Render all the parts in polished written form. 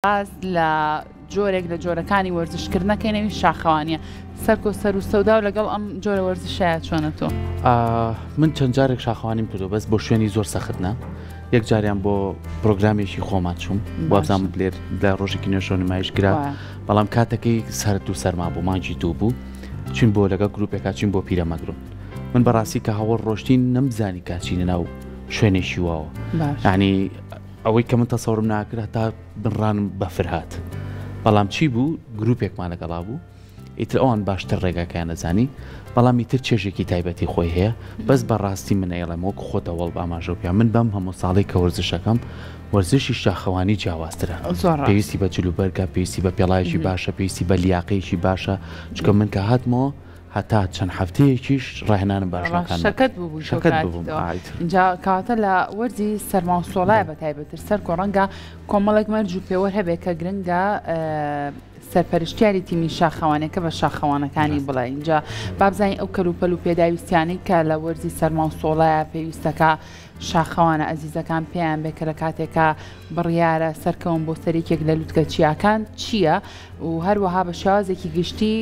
باز لە جۆرێک لە جۆرەکانی وەرزشکردنەکەی نەوی شاخەوانیە سەرکۆ سەر و سەودا و لەگەڵ ئەم جۆرە وەرزشەیە چۆنە تۆ؟ من چەند جارێک شاخەوانیم کردو بەس بۆ شوێنی زۆر سەختە. یەک جاریان بۆ پرۆگرامێکی خۆمان چوم وابزانم لێر لە ڕۆژێکی نوێژۆ نمایشگرا بەڵام کاتەکەی سەرد و سەرما بوو مانجی دوو بوو چین بۆ لەگە گروپێکا چین بۆ پیرەمەگرون من بەڕاستی کە هەوڵ ڕۆشتین نەمزانی کاچینە ناو شوێنێکی واوە یعنی ئەوەی کە من تەسەورم ناکرد هەتا بنڕانم بەفرهات بەڵام چی بوو گروپێکمان لەگەڵا بوو ئیتر ئەوان باشتر ڕێگاکەیان نەزانی بەڵام ئیتر چێژێکی تایبەتی خۆی هەیە بەس بەڕاستی من ئێڵێم وەکو خۆتە وەڵ باماژە پێ من بەم هەموو ساڵی کە وەرزشەکەم وەرزشی شاخەوانی جیاوازترە پێویستی بە جلوبەرگە پێویستی بە پێڵایەکی باشە پێویستی بە لیاقەیەکی باشە چکە من کە هاتمەوە هەتا چەند هەفتەیەکیش ڕاهێنانم باشەکان شەکەت بوو اینجا کاتە لە وەرزی سەرما و سۆڵایە بە تایبەتر سەر کۆڕەنگە کۆمەڵێک مەرج و پێوە هەبێت کە گرنگە سەرپەرشتیاری تیمی شاخەوانەکە بە شاخەوانەکانی بڵێ اینجا بابزانین ئەو کەلوپەل و پێداویستیانەی کە لە وەرزی سەرما و سۆڵایە پێویستەکە شاخەوانە ئەزیزەکان پێیان بێ کە لە کاتێکە بڕیارە سەرکەون بۆ سەرێکێک لە لووتکە چیاکان چییە و هەروەها بە شێوازێکی گشتی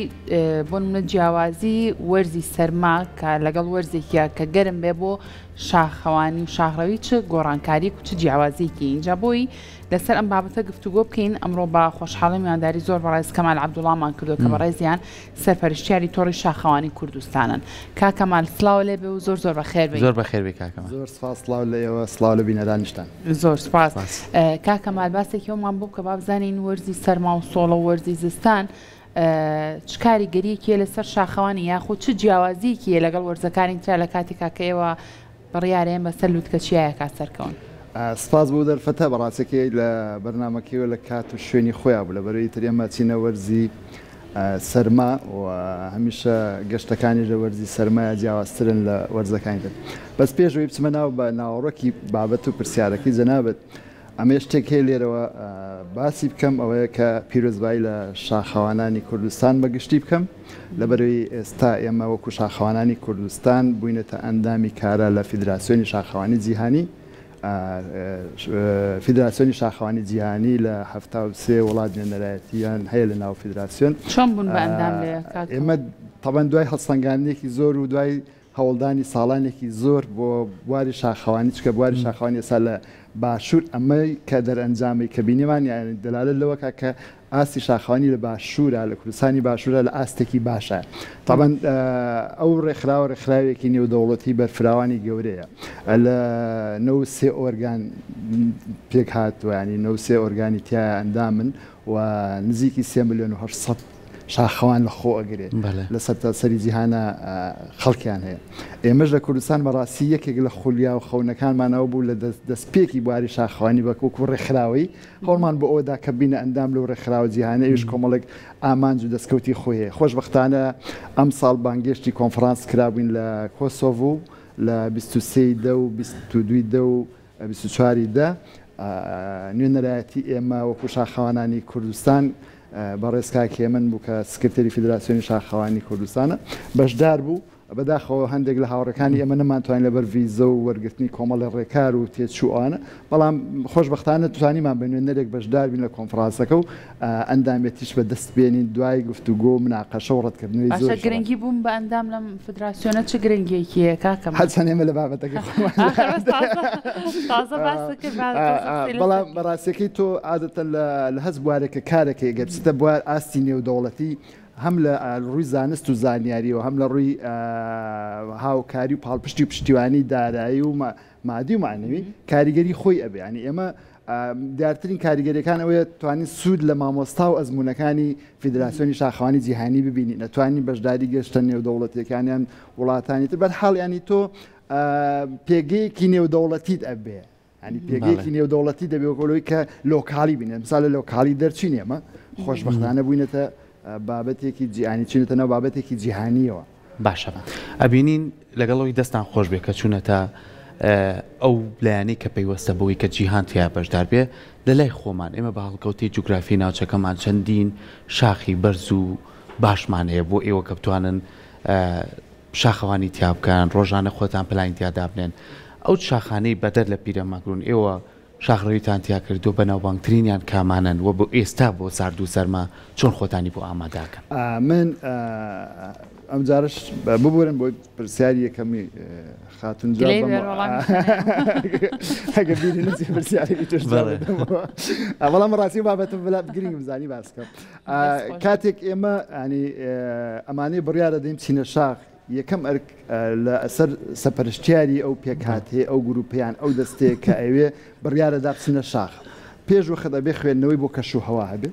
بۆ نمونە جیاوازی وەرزی سەرما کە لەگەڵ وەرزێکە کە گەرم بێ بۆ شاخەوانی و شاخڕەوی چ گۆڕانکاری و چ جیاوازیەکی اینجا بۆی لەسەر ئەم بابەتە گفتوگۆ بکەین ئەمڕۆ بە خۆشحاڵی میوانداری زۆر بەڕێز کەمال عەبدوڵڵامان کردو کە بەڕێزیان سەرپەرشتیاری تۆڕی شاخەوانی کوردستانن کا کەمال سڵاو لێ بێ و زۆر زۆر بەخێر بێ زۆر بەخێر بێ کاکەمال زۆر سپاس سڵاو لێەوە سڵاو لە بینەرانیشتان زۆر سپاس کا کەمال باسێکی ئەومان بوو کە بابزانین وەرزی سەرما و سۆڵە و وەرزی زستان چ کاریگەریەکیە لەسەر شاخەوانی یاخود چ جیاوازیەکیە لەگەڵ وەرزەکانی ترا لە کاتی کاکەیەوە بڕیارەیە بەسەر لووتکە چیایە کا سەرکەون سپاس بۆ دەرفەتە بەڕاستەکەی لە بەرنامەکەیەوە لە کات و شوێنی خۆیان بوو لەبەرەوەی تر ئێمە چینە وەرزی سەرما و هەمیشە گەشتەکانی لە وەرزی سەرمایە جیاوازترن لە وەرزەکانی تر بەس پێشەوەی بچمە ناو بە ناوەڕۆکی بابەت و پرسیارەکەی جەنابەت ئەمە شتێک هەیە لێرەوە باسی بکەم ئەوەیە کە پیرۆزبایی لە شاخەوانانی کوردستان بەگشتی بکەم لەبەرەوەی ئێستا ئێمە وەکو شاخەوانانی کوردستان بووینەتە ئەندامی کارە لە فیدراسیۆنی شاخەوانی جیهانی فیدراسیۆنی شاخەوانی جیهانی لە 73 وڵات نوێنەرایەتیان هەیە لە ناو فیدراسیۆن چۆن بوون بە ئەندام لێ ئێمە تەبەن دوای هەڵسەنگاندنێکی زۆر و دوای هەوڵدانی ساڵانێکی زۆر بۆ بواری شاخەوانی چکە بواری شاخەوانی ئێستا لە باشوور ئەمەی کە دەرئەنجامی کە بینیمان یانی دەلالت لەوە کە ئاستی شاخەوانی لە باشوورە لە کوردستانی باشوورە لە ئاستێکی باشە تابەن ئەو ڕێکخراوە ڕێکخراوێکی نێودەوڵەتی بەرفراوانی گەورەیە لە 93 ئۆرگان پێک هاتووە ینی 93 ئۆرگانی تایە ئەندامن و نزیکی 3 ملیۆن و 800 شاخەوان لە خۆ ئەگرێت لە سەری جیهانە خەڵکیان هەیە ئێمەش لە کوردستان بەڕاستی یەکێک لە خولیا و خەونەکانمانەوە بوو لە دەستپێکی بواری شاخەوانی بەکوکو ڕێکخراوی هەوڵمان بۆ ئەوەدا کە بینە ئەندام لەو ڕێکخراوە جیهانە ئێش کۆمەڵێک ئامانج و دەستکەوتی خۆیە خۆشبەختانە ئەم ساڵ بانگێشتی کۆنفرانس کرابووین لە کۆسۆڤۆ لە 23 دە و 22 دە و 24 دە نوێنەرایەتی ئێمە وەکو شاخەوانانی کوردستان بەڕێزکاکی من بوو کە سکرتێری فیدراسیۆنی شاخەوانی کوردستانە بەشدار بوو بەداخەوە هەندێک لە هاوڕەکانی ئێمە نەمانتوانین لەبەر ڤیزە و وەرگرتنی کۆمەڵی ڕێکار و تێچووانە بەڵام خۆشبەختانە توانیمان بە نوێنەرێک بەشدار بین لە کۆنفرانسەکە و ئەندامێتیش بە دەست بێنین دوای گفتوگۆ و مناقەشە و ڕەتکردنەوەی زۆر گرنگی بووم بە ئەندام لەم فدراسیۆنە چ گرنگیەکیە کاکەم هەچەند ئێمە لە بابەتەکە بەڵام بەڕاستیەکەی تۆ عادەتەن لە هەست بوارێکە کارێکە گەبچیتە بوار ئاستی نێودەوڵەتی هەم لە ڕووی زانست و زانیاریەوە هەم لە ڕووی هاوکاری و پاڵپشتی و پشتیوانی دارایی و مادی و معنەوی کاریگەری خۆی ئەبێ ینی ئێمە دیارترین کاریگەریەکان ئەوەیە توانین سوود لە مامۆستا و ئەزمونونەکانی فیدراسیۆنی شاخەوانی جیهانی ببینی نەتوانین بەشداری گەشتە نێودەوڵەتیەکانیان وڵاتانی تر بەرحاڵ ینی تۆ پێگەیەکی نێودەوڵەتیت ئەبێ ینی پێگەیەکی نێودەوڵەتی دەبێ وەکۆلەوەی کە لۆکالی بینێ مثال لە لۆکالی دەرچین ئێمە خۆشبەختانە بووینەتە بابەتێکی جیهانی چونێتە ناو بابەتێکی جیهانیەوە باشە ئەبینین لەگەڵەوەی دەستان خۆش بێ کە چوونەتە ئەو لایەنەی کە پەیوەستە بەوەی کە جیهان تیا بەشدار بێ لە لای خۆمان ئێمە بە هەڵکەوتی جوگرافی ناوچەکەمان چەندین شاخی بەرز و باشمان هەیە بۆ ئێوە کە بتوانن شاخەوانی تیا بکەن ڕۆژانە خۆتان پلان تیادا بنێن ئەو شاخانەی بەدەر لە پیرەمەگرون ئێوە شاخڕەویتان تیا کردو بە ناوبانگترینیان کامانن و بۆ ئێستا بۆ سارد و سەرما چۆن خۆتانی بۆ ئاماداکەن. من ئەم جارش ببورن بۆ پرسیاری یەکەمی خاتون ئەگە بیری نزی پرسیارێکی توش بەڵام ڕاستی بابەتم بلا بگرینگم زانی باسکەم کاتێک ئێمە ینی ئەمانەی بڕیارە دەیم چینە شاخ یەکەم لە ئەسەر سەپەرشتیاری ئەو پێکهاتێ ئەو گروپیان ئەو دەستەیە کە ئەوێ بڕیارەدا بچینە شاخ پێش وەخت دەبێ خوێندنەوەی بۆ کەش و هەوا هەبێ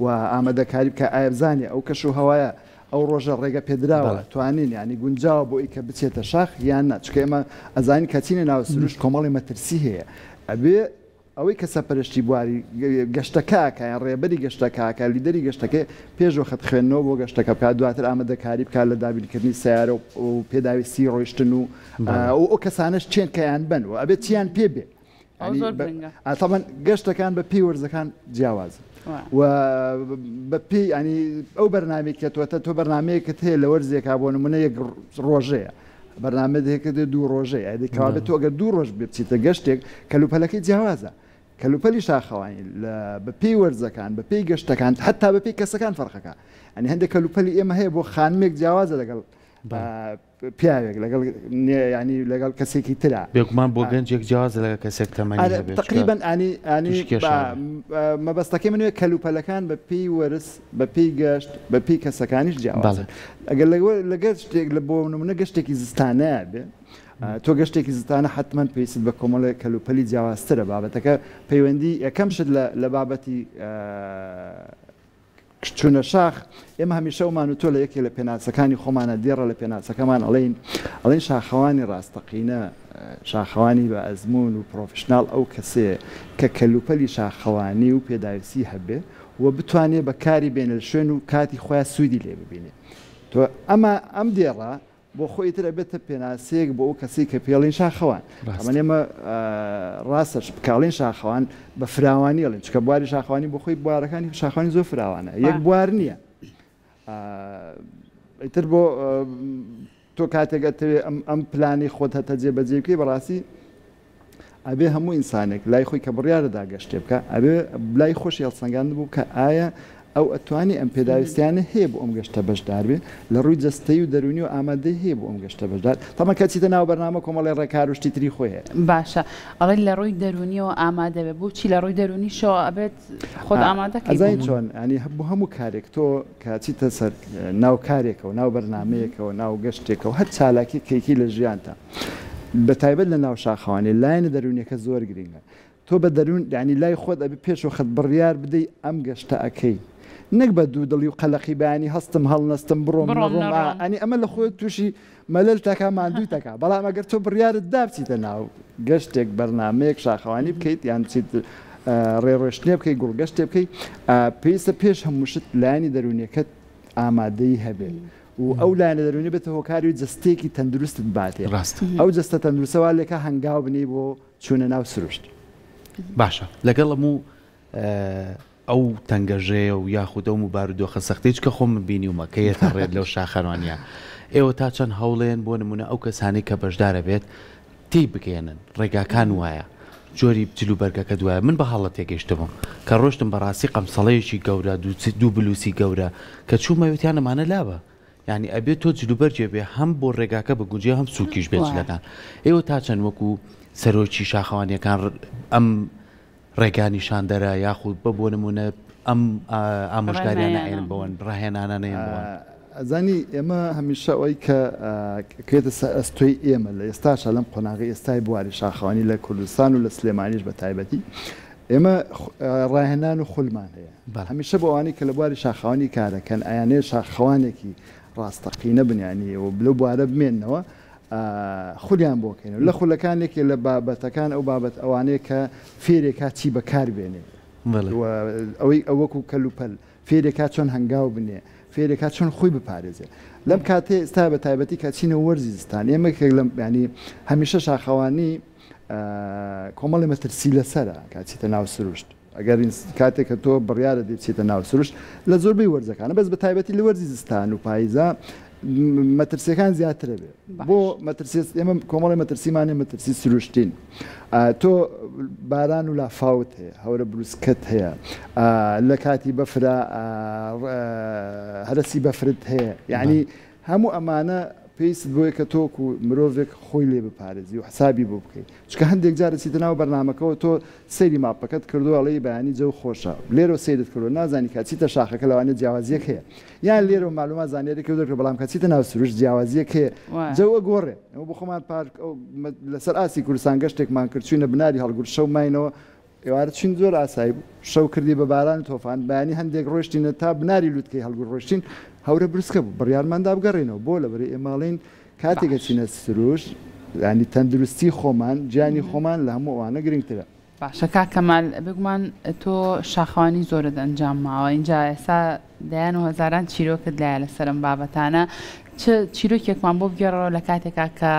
و ئامادەکاری بکە ئایا بزانێ ئەو کەش و هەوایە ئەو ڕۆژە ڕێگە پێدراوە توانین ینی گونجاوە بۆ ئەی کە بچێتە شاخ یان ناچکە ئێمە ئەزانین کەچینە ناو سروشت کۆمەڵی مەترسی هەیە ئەبێ ئەوەی کە سەپەرشتی بواری گەشتەکەکە یان ڕێبەری گەشتەکەکە لیدەری گەشتەکە پێش وەخت خوێندنەوە بۆ گەشتەکە بکات دواتر ئامادەکاری بکات لە دابینکردنی سیارە و پێداویستی ڕۆیشتن و ئەو کەسانش چێن کەیان بن و ئەبێت چیان پێ بێ تاوان گەشتەکان بە پێی وەرزەکان جیاوازن و بەپی ینی ئەو بەرنمێکێتوەتە تۆ بەرنمەیەکت هەیە لە وەرزێکا بۆ نمونە یەک ڕۆژەیە بەرنامەیەکە دوو ڕۆژەیە دەکەوابێت تۆ ئەگەر دوو ڕۆژ بچیتە گەشتێک کەلوپەلەکەی جیاوازە کەلوپەلی شاخەوانی بە پێی وەرزەکان بە پێی گەشتەکان حتا بە پێی کەسەکان فەرقەکە ئەنی هەندێک کەلوپەلی ئێمە هەیە بۆ خانمێک جیاوازە لەگەڵ پیاوێک لەگەڵ ینی لەگەڵ کەسێکی ترا بێگومان بۆ گەنجێک جیاوازە لەگە کەسێک تەمەنی تقریبان ئانی مەبەستەکەی منوێ کەلوپەلەکان بە پێی وەرز بە پێی گەشت بە پێی کەسەکانیش جیاوازن ئەگەر لەگەر شتێک لە بۆ نمونە گەشتێکی زستانەیە بێ تۆ گەشتێکی زستانە حتمما پێویست بە کۆمەڵی کەلوپەلی جیاوازترە بابەتەکە پەیوەندی یەکەم شت لە بابەتی چونە شاخ ئێمە هەمیشە ومان و تۆ لە یەکێ لە پێناسەکانی خۆمانە دێڕە لە پێناسەکەمان ئەڵێن شاخەوانی ڕاستەقینە شاخەوانی بە ئەزمون و پرۆفشنال ئەو کەسەیە کە کەلوپەلی شاخەوانی و پێداویستی هەبێ و بتوانێت بەکاری بێنە شوێن و کاتی خۆیان سوودی لێ ببینێ تۆ ئەم دێڕە بۆ خۆی ترە بێتە پێناسەیەک بۆ ئەو کەسی کە پێڵین شاخەوان ئەمە ئێمە ڕاستش بکڵین شاخەوان بە فراوانی ئەڵێن چکە بواری شاخەوانی بۆ خۆی بوارەکانی شاخەوانی زۆر فراوانە یەک بوار نییە ئیتر بۆ تۆ کاتێکەتەوێ ئەم پلانی خۆت هەتە جێبەجێ بکەی بەڕاستی ئەبێ هەموو ئینسانێک لای خۆی کە بڕیارەدا گەشتێ بکە ئەبێ لای خۆش هێڵسەنگان بوو کە ئایا ئەو ئەتوانی ئەم پێداویستیانە هەیە بۆ ئەم گەشتە بەشدار بێ لە ڕووی جەستەی و دەرونی و ئامادەی هەیە بۆ ئەم گەشتە بەشدار تەمە کەچیتە ناو بەرنامە کۆمەڵی ڕێکار و شتی تری خۆی هەیە باشە ئەڵێ لە ڕووی دەرونیەوە ئامادە بێ بۆچی لە ڕووی دەرونیشەوە ئەبێت خۆت ئامادەکەی ئەزای چۆن ئەنی بۆ هەموو کارێک تۆ کاچیتە سەر ناو کارێکەوە ناو بەرنمەیەکەوە ناو گەشتێکەوە هەر چالاکی کەیکی لە ژیانتە بەتایبەت لە ناو شاخەوانی لایەنە دەرونیەکە زۆر گرنگە تۆ بە دەرون ینی لای خۆت ئەبێ پێشەوە خەت بڕیار بدەی ئەم گەشتە ئەەکەی نەک بە دوو دڵی و قەلەقی بەیانی هەستم هەڵنەستم بڕۆم ئەنی ئەمە لە خۆت تووشی مەلل تاکە ماندووی تەکە بەڵام ئەگەر تۆ بڕیارت دابچیتە ناو گەشتێک بەرنمەیەک شاخەوانی بکەیت یان چیت ڕێڕۆشتنێ بکەی گوڵگەشتێ بکەی پێویستە پێش هەمووشت لایانی دەرونیەکەت ئامادەی هەبێت و ئەو لایەنە دەرونی بێتە هۆکاری و جەستێکی تەندروستت باتێ ئەو جەستە تەندروستەوە لێکە هەنگاو بنی بۆ چوونە ناو سروشت باشە لەگەڵ هەموو ئەو تەنگەژەیە و یاخودە و مبارودۆخە سەختەی چکە خۆم بینیومە کە یەتە ڕێت لەو شاخەوانیە ئێوە تا چەند هەوڵێن بۆ نمونە ئەو کەسانی کە بەشدارە بێت تی بگەێنن ڕێگاکان وایە جۆری جلوبەرگەکە دوایە من بە حاڵەت تێگەیشتبووم کە ڕۆشتم بەڕاستی قەمسەڵەیەکی گەورە دوو بلوسی گەورە کە چوومەوێتیانەمانە لاوە یعنی ئەبێت تۆ جلوبەرجێ بێ هەم بۆ ڕێگاکە بەگونجێ هەم سوکیش بێجلەکان ئێوە تا چەند وەکو سەرۆکی شاخەوانیەکان ئەم ڕێگانیشاندەرە یاخود بە بۆ نمونە ئەم ئامۆژگاریانە ئێن بەوەن ڕاهێنانەیان بەوەن ئەزانی ئێمە هەمیشە ئەوەی کە کێتە ئەستۆی ئێمە لە ئێستاشە لەم قۆناغی ئێستای بواری شاخەوانی لە کوردستان و لە سلێمانیش بە تایبەتی ئێمە ڕاهێنان و خولمان هەیە هەمیشە بۆ ئەوانەی کە لە بواری شاخەوانی کارەکەن ئەیانەیە شاخەوانێکی ڕاستەقینە بنیانی و لەو بوارە بمێننەوە خولیان بۆکەین لە خولەکانێکی لە بابەتەکان ئەو بابەت ئەوانەیە کە فێرێکا چی بەکاربێنێ ئەوەی ئەوەکو کەلوپەل فێرێکا چۆن هەنگاو بنێ فێرێکا چۆن خۆی بپارێزێ لەم کاتێ ئێستا بە تایبەتی کاچینە وەرزی زستان ئێمە ینی هەمیشە شاخەوانی کۆمەڵی مەترسی لەسەرە کاچیتە ناو سروشت ئەگەر کاتێک کە تۆ بڕیارە دێچێتە ناو سروشت لە زۆربەی وەرزەکانە بەس بە تایبەتی لە وەرزی زستان و پاییزە مەترسیەکان زیاترە بێ بۆ ئێمە کۆمەڵی مەترسیمانێ مەترسی سروشتین تۆ باران و لافاوت هەیە هەورە بروسکت هەیە لە کاتی بەفرا هەرسی بەفرت هەیە یعنی هەموو ئەمانە پێویست بۆیە کە تۆکو مرۆڤێک خۆی لێ بپارێزی و حسابی بۆ بکەیت چکە هەندێک جارە چیتە ناو بەرنامەکەەوە تۆ سەیری ماپەکەت کردو ئەڵەی بەیانی جەو خۆشە لێرە سیرت کردو نازانی کاچیتە شاخەکە لەوانە جیاوازیەک هەیە یان لێرە معلومات زانیارێکی دەکرد بەڵام کاچیتە ناو سروش جیاوازیەک هەیە جەوە گۆڕێ ئەمە بۆ خۆمان لەسەر ئاسی کوردستان گەشتێکمان کرد چوینە بناری هەڵگورت شەو ماینەوە ئێوارە چین زۆر ئاسایی بوو شەو کردی بە باران تۆفان بەیانی هەندێک ڕۆشتینە تا بناری لوتکەی هەڵگور ڕۆشتین هەورە بروسکە بوو بڕیارماندا بگەڕێنەوە بۆ لەبەرێ ئێماڵین کاتێکە چینە سروش ینی تەندروستی خۆمان گیانی خۆمان لە هەموو ئەوانە گرنگترە باشە کاکەمال بگومان تۆ شاخەوانی زۆرت ئەنجام ماوە اینجا ئێستا دەیان و هەزاران چیرۆکت لایە لەسەرم بابەتانە چ چیرۆکێکمان بۆ بگێڕەوە لە کاتێکا کە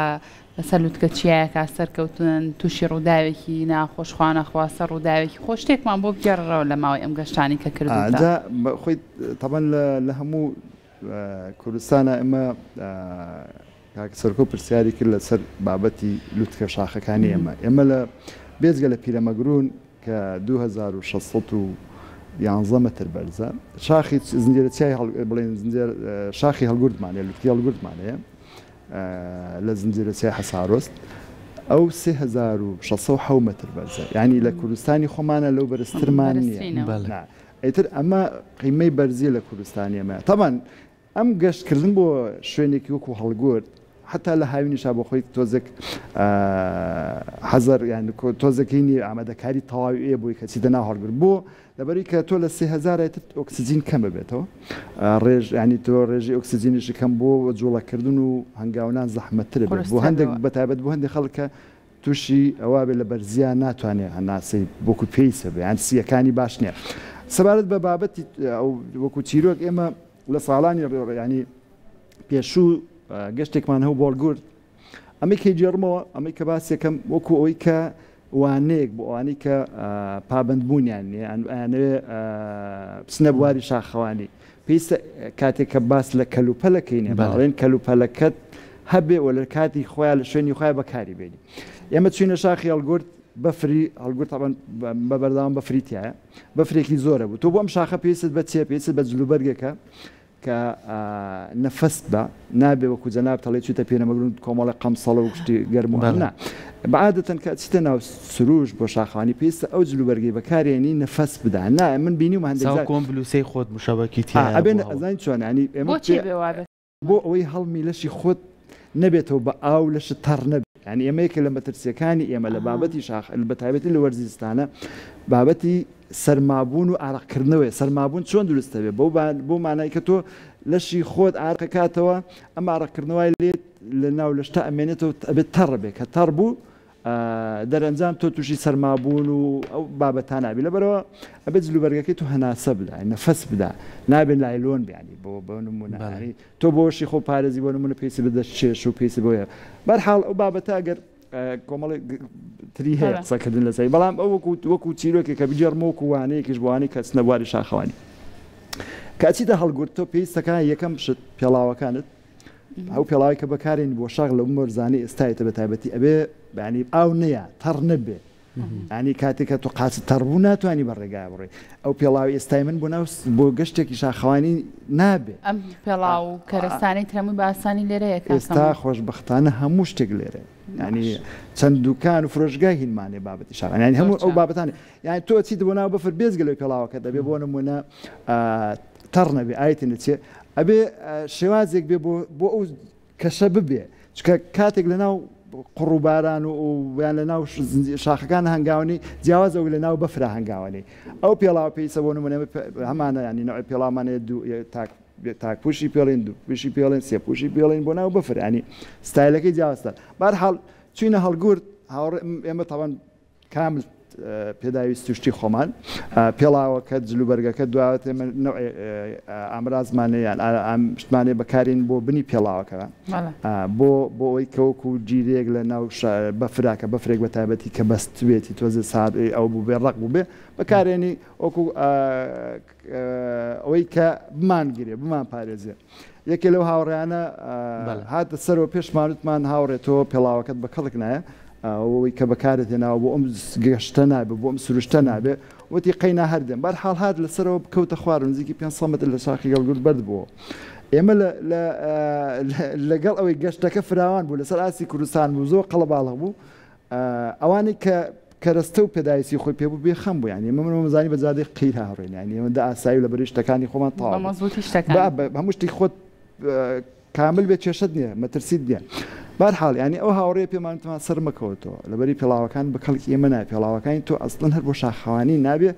لەسەر لوتکە چیایەکە سەرکەوتن تووشی ڕووداوێکی ناخۆشخواانە خواستە ڕووداوێکی خۆش شتێکمان بۆ بگێڕەوە لە ماوەی ئەم گەشتانی کە کردجا خۆی تەبەن لە هەموو کوردستانە ئەمە سەرکۆ پرسیاری کرد لەسەر بابەتی لوتکە شاخەکانی ئێمە لە بێزگە لە پیرەمەگرون کە 2611 متر بەرزە شاخی زنجێرەچای بڵێن شاخی هەڵگوردمانەیە لوتکی هەڵگوردمانەیە لە زنجێرەچای حەسارۆست ئەو 3600 متر بەرزە یعنی لە کوردستانی خۆمانە لەو بەرزترمان نییە ئیتر ئەمە قیمەی بەرزی لە کوردستانی ئەمە تەمان ئەم گەشتکردن بۆ شوێنێکی وەکو هەڵگورد حتا لە هاوینیشا بۆ خۆی تۆزێک حەزەر یان تۆزەکەینی ئامادەکاری تەواوی بووی کە چی دەنا هەڵگرت بۆ لەبەری کە تۆ لە 3000 ئۆکسسیجین کەم ببێتەوە ڕێژ ینی تۆ ڕێژی ئۆکسسیجینیشی کەم بۆ جوڵەکردن و هەنگاونان زەحمەتتر بێت بۆ هەندێک بەتایبەت بۆ هەندێک خەڵکە تووشی ئەوە بێت لە بەرزیان ناتوانێت هەناسی بۆکو پێیسە بێ یان سیەکانی باش نییە سەبارەت بە بابەتی وەکو چیرۆک ئێمە لە ساڵانی ینی پێشوو گەشتێکمان هەو بۆڵگورد ئەمەی کەی جێڕمەوە ئەمەی کە باسیەکەم وەکو ئەوەی کە وانەیەک بۆ ئەوانی کە پابندبوونیان ئەیانەوێ بچنە بواری شاخەوانی پێویستە کاتێک کە باس لە کەلوپەلەکەینێ بەڵێن کەلوپەلەکەت هەبێ و لە کاتی خۆیان لە شوێنی خۆیان بەکاری بێنی ئێمە چوینە شاخی هەڵگورد بەفری هەڵگورد بە بەردەوام بەفریتیایە بەفرێکی زۆرە بوو تۆ بۆ ئەم شاخە پێویست بە چێ پێویست بە جلوبەرگێکە کە نەفەست بە نابێ وەکو جەناب تەڵێ چوتە پێنەمەگرون کۆمەڵی قەمسەڵە و گشتی گەرم و هەنا بەعادەتەن کە چیتە ناو سروش بۆ شاخەوانی پێویستە ئەو جلوبەرگەی بەکارێنی نەفەست بدە نا من بینیم هەندێک کۆم بلوسەی خۆت مشەبەکی ئەبێن ئەزانی چۆن ینی بۆ ئەوەی هەڵمی لەشی خۆت نەبێتەوە بە ئاو لەش تەڕ نەبێت ینی ئێمەیەکە لە مەترسیەکانی ئێمە لە بابەتی شاخ بەتایبەتی لە وەرزستانە بابەتی سەرمابوون و ئاڕەقکردنەوەی سەرمابوون چۆن دروستە بێت بۆ مانای کە تۆ لەشی خۆت ئاڕەکاتەوە ئەم ئاڕەکردنەوەی لێت لە ناو لەشتا ئەمێنێتەوە ئەبێت تەڕ بێت کە تەڕ بوو دەرەنجام تۆ تووشی سەرمابوون و ئەو بابەتان نابی لەبەرەوە ئەبێت جلوبەرگەکەی تو هەناسە بدا نەفەس بدا نابێت لایلۆن بیانی بۆ نمونە تۆ بۆشی خۆ پارێزی بۆ نمونە پێیسی بدە چێش و پێیسی بۆیە بەرحاڵ ئەو بابەتە ئەگەر کۆمەڵی تری هەیە قسەکردن لەسەری بەڵام ئەو وەکو چیرۆکی کە بجێڕمەوەکو وانەیەکیش بۆوانەی کە چنە بواری شاخەوانی کاچیتە هەڵگورت تۆ پێویستەکە یەکەم شت پێڵاوەکانت ئەو پێڵاوی کە بەکارێن بۆ شاغ لە مەرزانەی ئێستایەتە بەتایبەتی ئەبێ بەعنی ئاو نییە تەڕ نەبێ ینی کاتێککە تۆ قاچ تەڕبوو ناتوانانی بەڕێگای بڕێ ئەو پێڵاوی ئێستای من بۆ گەشتێکی شاخەوانی نابێ ئەم پێڵاو کەرەستانی ترەمووی باسانی لێرەیە ئێستا خۆشبەختانە هەموو شتێک لێرە ینی چەند دوکان و فرۆشگای هینمانێ بابەتی شاخەوانی ینی هەموو ئەو بابەتانە یانی تۆ چیت بۆ ناو بەفر بێزگە لەو پێڵاوەکە دەبێ بۆ نمونە تەڕ نەبێ ئایەتی نەچێ ئەبێ شێوازێک بێ بۆ ئەو کەشە ببێ چکە کاتێک لەناو قڕووباران و یان لە ناو شاخەکان هەنگاوانی جیاوازەوە لە ناو بەفرا هەنگاوانی ئەو پێڵاو پێیسە بۆ نمونە هەمانە ینی نوع پێڵامانەیە تاکپوشی پێڵێن دو پوشی پێڵێن سێ پوشی پێڵێن بۆ ناو بەفر ینی ستایلەکەی جیاوازتر بەرحاڵ چوینە هەڵگورد ئێمە تاوان کامل پێداویستی شتی خۆمان پێڵاوەکە جلوبەرگەکە دوات ئێمە ئامرازمانەیان ئەم شتمانێ بەکارین بۆ بنی پێڵاوەکە بۆ ئەوی کەوەکو جیرێک لە ناو بەفراکە بەفرێک بە تایبەتی کە بەستوێتی تۆزە ساد ئەو بوو بێ ڕق بوو بێ بەکارێنی ئەوکو ئەوەی کە بمانگرێ بمان پارێزێ یەکێ لەو هاوڕێیانە هاتە سەرەوە پێشمانوتمان هاوڕێتەوە پێڵاوەکەت بە کەڵک نایە ئەوەی کە بەکارت هێناوە بۆ ئەم گەشتە نابێ بۆ ئەم سروشتە نابێ وتی قەینا هەردێن بەرحاڵ هات لەسەرەوە بکەوتە خوار نزیکی 500 متر لە شاخی گەڵگورد بەرد بووە ئێمە لەگەڵ ئەوەی گەشتەکە فراوان بوو لەسەر ئاسی کوردستان بوو زۆر قەڵەباڵغ بوو ئەوانەی کە کەرەستە و پێداویستی خۆی پێبوو بێخەم بوو ینی ئێمە منۆمەزانی بەجادەی قیر هاوڕێن ینی ئێمەدا ئاسایی لە بەرەی شتەکانی خۆمان تەواو هەموو شتی خۆت کامل بێت کێشت نییە مەترسیت نییە بەرحاڵ ینی ئەو هاوڕێ پێمانتمان سەر مەکەوتەوە لەبەری پێڵاوەکان بە کەڵکی ئێمە نایە پێڵاوەکانی تۆ ئەسڵەن هەر بۆ شاخەوانی نابێ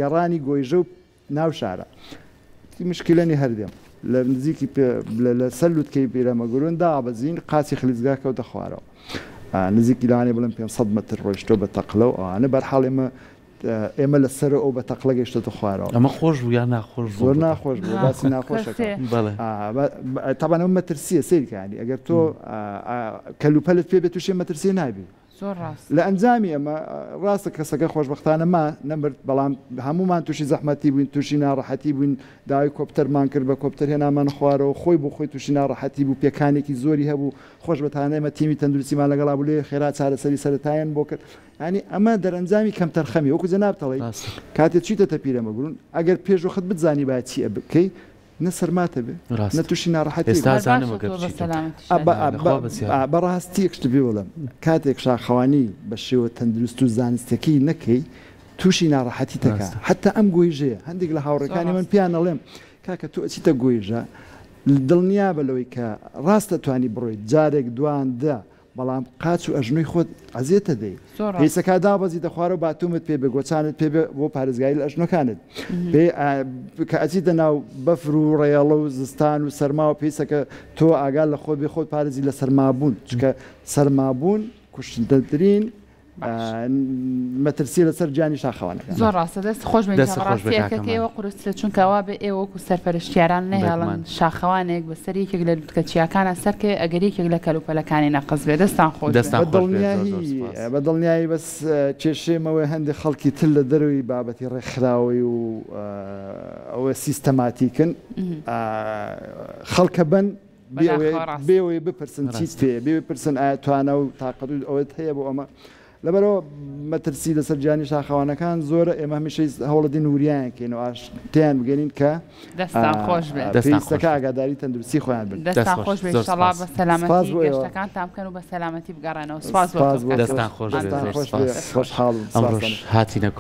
گەڕانی گۆیژە و ناو شارە مشکلەنی هەردێم لە نزیکی لە سەر لوتکەی پیرەمەگورون دابەزین قاچی خلیزگا کەوتە خوارەوە نزیکی لەوانێ بڵم 500 متر ڕۆیشتۆ بە تەقلە و ئەوانە بەرحاڵ ئێمە لە سەر ئەو بە تەقلە گەیشتۆتە خوارەوە ئەمە خۆش بوو یان ناخۆش زۆر ناخۆش بوو باسی ناخۆشەکە تابان ئەو مەترسیە سیرکانی ئەگەر تۆ کەلوپەلت پێ بێت تووشێ مەترسی نابی لە ئەنجامی ئەمە ڕاستە کەسەکە خۆشبەختانەما نەمرد بەڵام هەمومان تووشی زەحمەتی بووین تووشی ناڕەحەتی بووین داوای کۆپتەرمان کرد بە کۆپتەر هێنامان خوارەوە خۆی بۆ خۆی تووشی ناڕەحەتی بوو پێکانێکی زۆری هەبوو خۆشبەتانە ئێمە تیمی تەندروستیمان لەگەڵا بوو لێ خێرا چارەسەری سەرەتایان بۆ کرد ینی ئەمە دەرەنجامی کەم تەرخەمی وەکو جەنابتەڵی کاتێک چیتە پیرەمەگورون ئەگەر پێشوخت بزانی با چی بکەی نە سەرماتە بێ نە تووشی ناڕەحەتی بەڕاستی یەکشت بێ وەڵام کاتێک شاخەوانی بە شێوە تەندروست و زانستەکەی نەکەی تووشی ناڕەحەتی تەکە حتا ئەم گۆیژەیە هەندێک لە هاوڕەکانی من پیان ئەڵێم کاکە تۆ ئەچیتە گۆیژە دڵنیا بەلەوەی کە ڕاستە توانی بڕۆیت جارێک دواندا بەڵام قاچ و ئەژنۆی خۆت ئەزیێتە دەی پێیسەکە دابەزی دەخوارە و باتومت پێ بێ گۆچانت پێ بۆ پارێزگایی لە ئەژنەکانت کە ئەچیتە ناو بەفر و ڕێڵە و زستان و سەرما و پێیسەکە تۆ ئاگال لە خۆت بێ خۆت پارێزی لە سەرمابوون چکە سەرمابوون کوشتنترین مەترسی لەسەر جیانی شاخەوانە زۆر ڕاستە دەست خۆش ڕاستیەکەکەەوە قورسە چونکەوا بێ ئێوەکو سەرپەرشتیاران نەهێڵن شاخەوانێک بەسەر یەکێک لە لوتکە چیاکانە سەرکە ئەگەریەکێک لە کەلوپەلەکانی نەقز بێ دەستان خۆش بە دڵنیایی بەس کێشێمەوەی هەندێک خەڵکی تر لە دەروی بابەتی ڕێکخراوی و ئەوە سیستەماتیکن خەڵکە بن بێوەی بپرسن چیت پێ بێ بپرسن ئایا توانە و تااقەت ئەوەت هەیە بۆ ئەمە لەبەرەوە مەترسی لەسەر جیانی شاخەوانەکان زۆرە ئێمە هەمیشەی هەوڵەدی نوریانکەین و ئاشتیان بگەنین کە دەستان خۆش دەستەکە ئاگاداری تەندروستی خۆیان بن دەستان خۆش بێ ئینشاءالله بە سەلامەتی گەشتەکان تام بکەن و بە سەلامەتی بگەڕێنەوە سوپاس دەستان خۆش خۆشحاڵ ئەمڕۆژ هاتینە